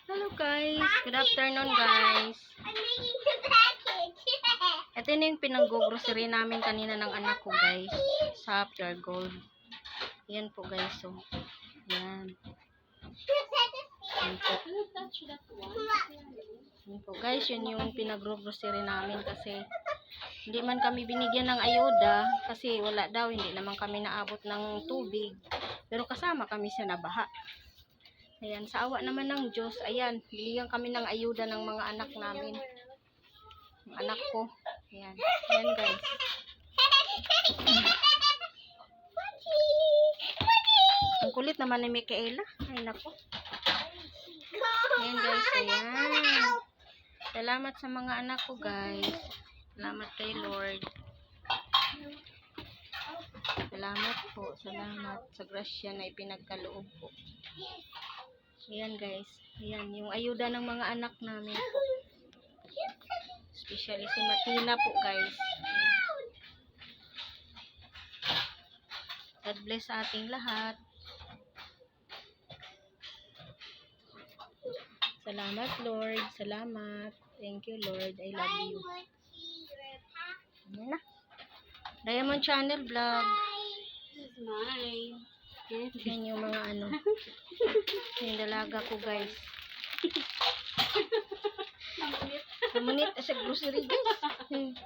Hello guys, good afternoon guys. Ito na yung pinang-grocery namin kanina ng anak ko guys, sa Pure Gold. Yan po guys, so yan. Yan po. Yan po guys, yun yung pinag-grocery namin kasi hindi man kami binigyan ng ayuda kasi wala daw, hindi naman kami naabot ng tubig. Pero kasama kami sa nabaha. Ayan, sa awa naman ng Diyos, ayan, binigyan kami ng ayuda ng mga anak namin. Ang anak ko. Ayan, ayan guys. Ang kulit naman ni Micaela. Ay nako. Ayan guys, ayan. Salamat sa mga anak ko guys. Salamat kay Lord. Salamat po, salamat sa grasya na ipinagkaloob po. Ayan guys, ayan yung ayuda ng mga anak namin po. Especially si Matina po guys. Ayan. God bless sa ating lahat. Salamat Lord, salamat. Thank you Lord, I love you. Ayan na. Diamond Channel Vlog. This is mine. Yan yung mga ano. Yung dalaga ko guys. Namunit sa grocery guys.